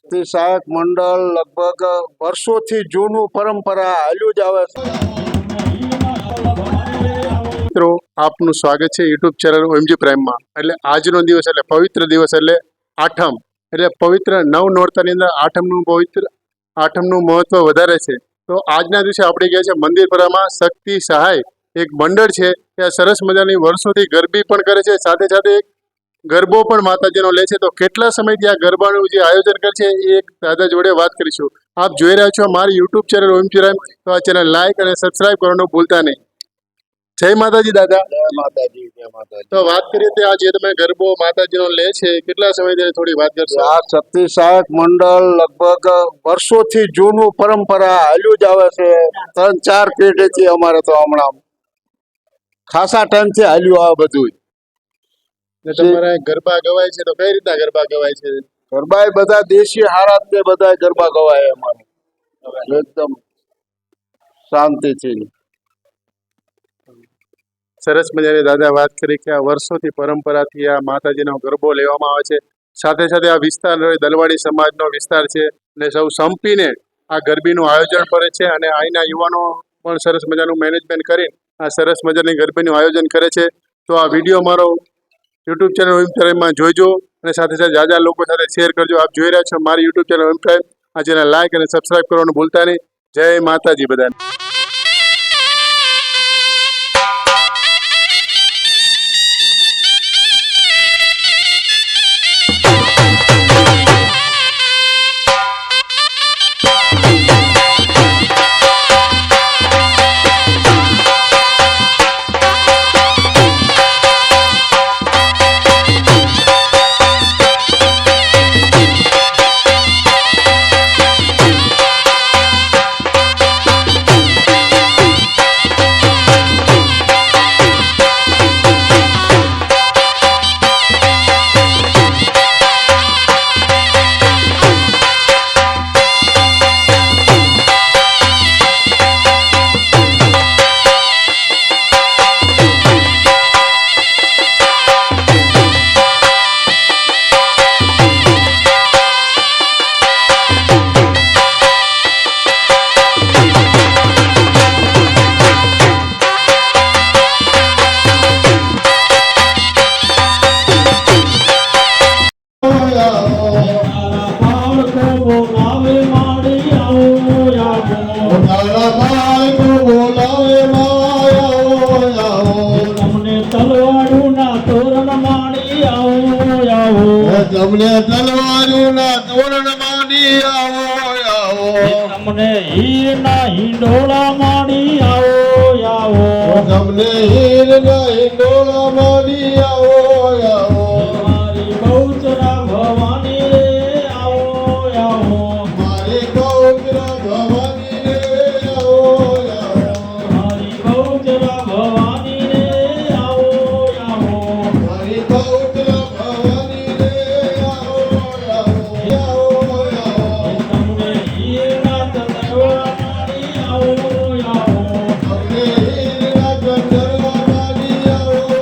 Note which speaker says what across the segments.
Speaker 1: શક્તિ સહાયક મંડળ લગભગ વર્ષોથી જૂનું પરંપરા હાલ્યું જ આવે છે.
Speaker 2: મિત્રો આપનું સ્વાગત છે યુટ્યુબ ચેનલ ઓએમજી પ્રાઇમમાં. એટલે આજનો દિવસ એટલે પવિત્ર દિવસ એટલે આઠમ, એટલે પવિત્ર નવ નોરતાની અંદર આઠમનું મહત્વ વધારે છે. તો આજના દિવસે આપણે ગયા છે મંદિરપરામાં શક્તિ સહાય એક મંડળ છે, ત્યાં સરસ મજાની વર્ષોથી ગરબી પણ કરે છે, સાથે સાથે એક ગરબો પણ માતાજીનો લે છે. તો કેટલા સમયથી આ ગરબાનું જે આયોજન કરે છે એ એક દાદા જોડે વાત કરીશું. આપ જોઈ રહ્યા છો મારી યુટ્યુબ ચેનલ ઓએમજી પ્રાઇમ, તો આ ચેનલ લાઈક અને સબસ્ક્રાઇબ કરવાનું ભૂલતા નહીં. જય માતાજી દાદા.
Speaker 1: જય માતાજી, જય માતાજી.
Speaker 2: તો વાત કરીએ તો આ જે તમે ગરબો માતાજીનો લે છે કેટલા સમયથી, થોડી વાત કરશો?
Speaker 1: આ શક્તિ સહાયક મંડળ લગભગ વર્ષોથી જૂનું પરંપરા હાલ્યું જ આવે છે. 3-4 પેઢીથી અમારે તો હમણાં ખાસા ટાઈમથી હાલ્યું આ બધું.
Speaker 2: તમારા ગરબા ગવાય છે તો કઈ રીતના ગરબા ગવાય છે?
Speaker 1: ગરબા બધા દેશી હારા તે બધા ગરબા ગવાય અમારે એકદમ શાંતિથી.
Speaker 2: સરસ મજાની દાદા વાત કરી કે આ વર્ષોથી પરંપરાથી આ માતાજીનો ગરબો લેવામાં આવે છે. સાથે સાથે આ વિસ્તાર દલવાડી સમાજનો વિસ્તાર છે, એટલે સૌ સંપીને આ ગરબીનું આયોજન કરે છે. અને અહીંના યુવાનો પણ સરસ મજાનું મેનેજમેન્ટ કરી આ સરસ મજાની ગરબીનું આયોજન કરે છે. તો આ વિડીયો મારો યુટ્યુબ ચેનલ ઓએમજી પ્રાઇમમાં જોઈજો અને સાથે સાથે જાજા લોકો સાથે શેર કરજો. આપ જોઈ રહ્યા છો મારી યુટ્યુબ ચેનલ ઓએમજી પ્રાઇમ, આ ચેનલ લાઈક અને સબસ્ક્રાઇબ કરવાનું ભૂલતા નહીં. જય માતાજી બધાને.
Speaker 3: તમને તલવારોના તોરણ માંડી આવો આવો, તમને હીરના હિંડોળા માંડી આવો આવો, તમને હીરના હિંડોળા માંડી આવો આવો. મારી બહુચરા ભવાની રે આવો આવો, મારી બહુચરા ભવાની રે આવો આવો, મારી બહુચરા ભવાની રે આવો આવો, મારી બહુચરા ભવાની રે આવો આવો. તમને હીરના તલવારા માંડી આવો આવો, તમને હીરના તલવારા માંડી આવો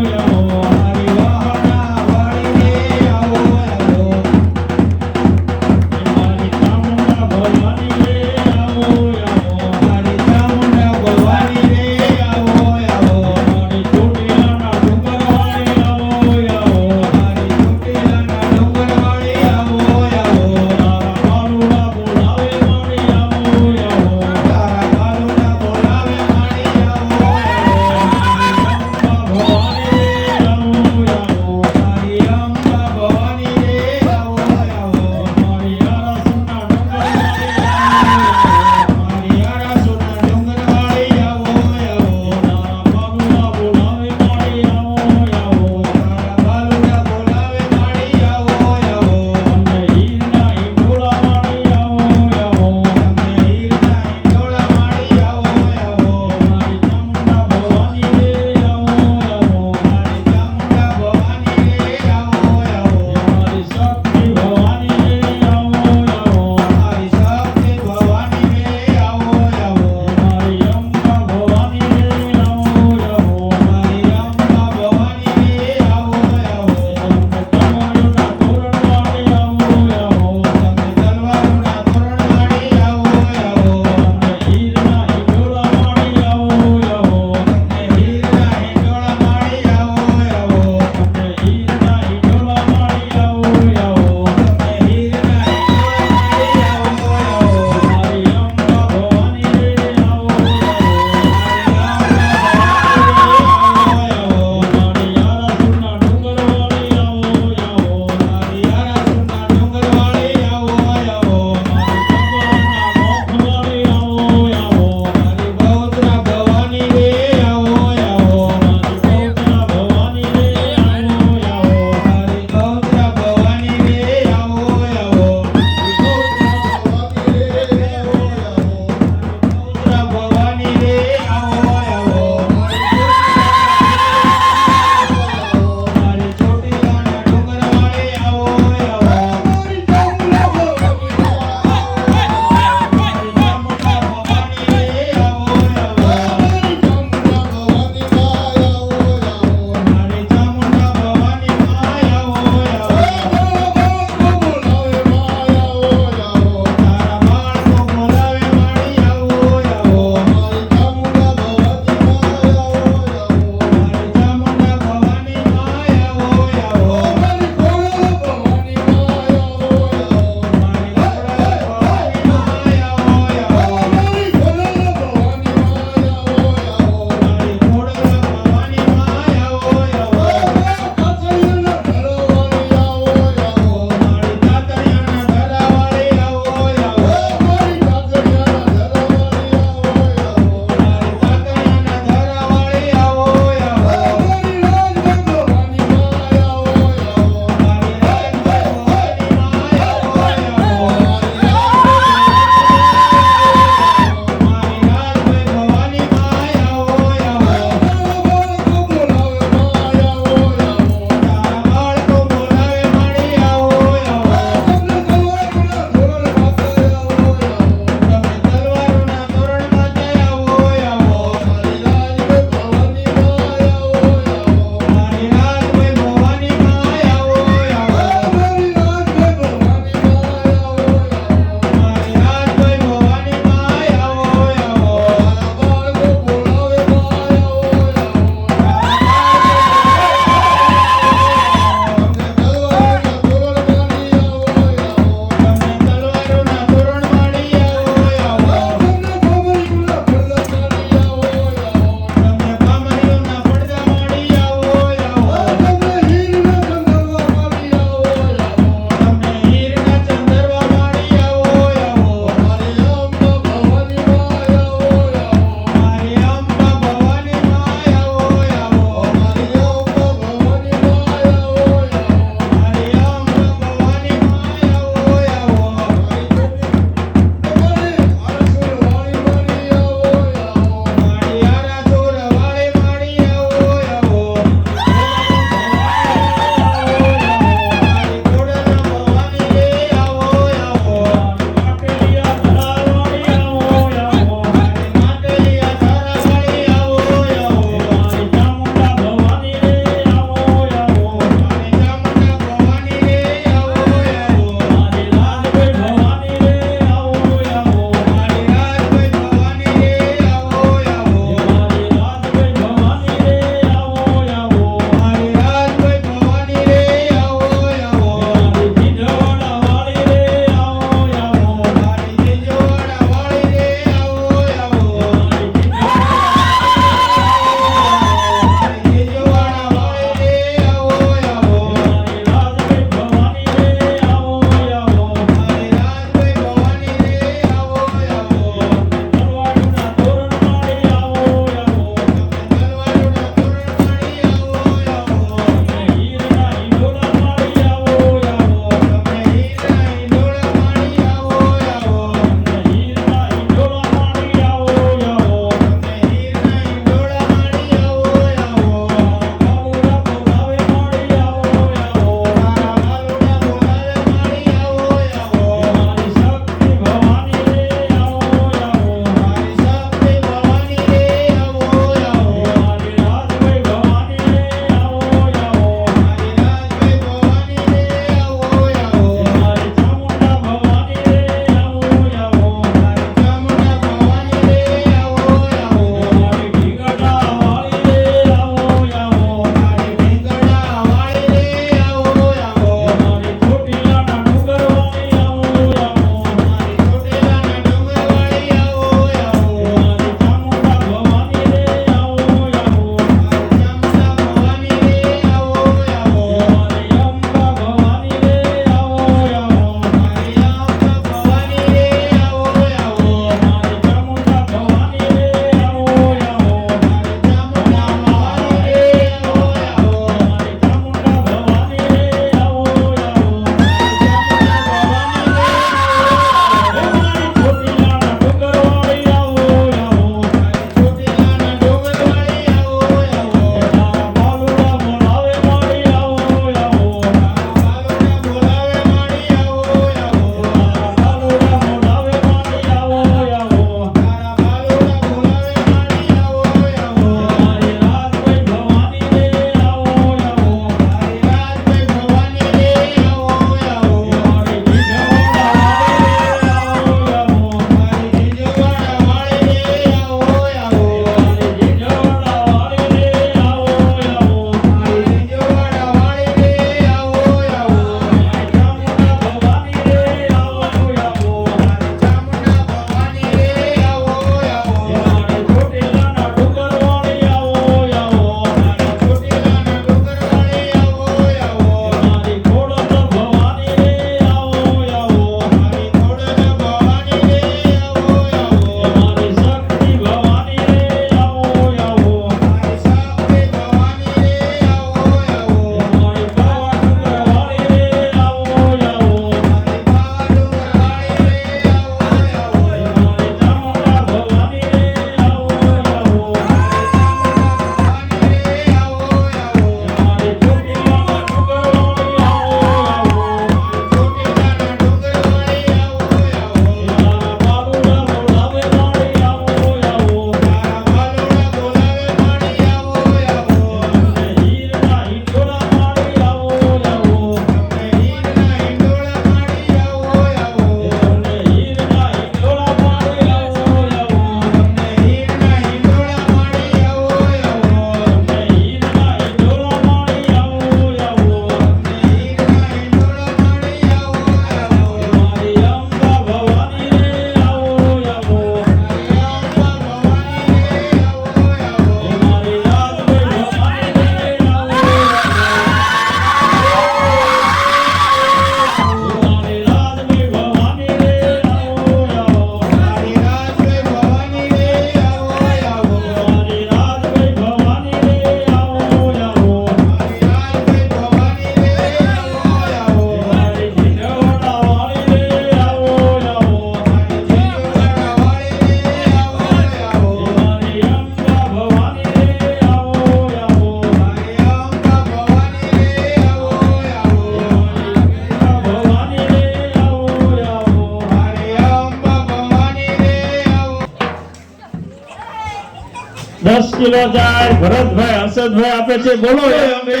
Speaker 3: 10 કિલો જાય ભરતભાઈ હર્ષદભાઈ આપે છે બોલો
Speaker 4: અંબે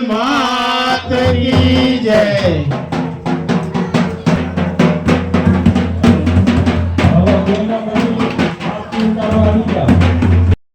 Speaker 4: માત કી જય.
Speaker 3: હવે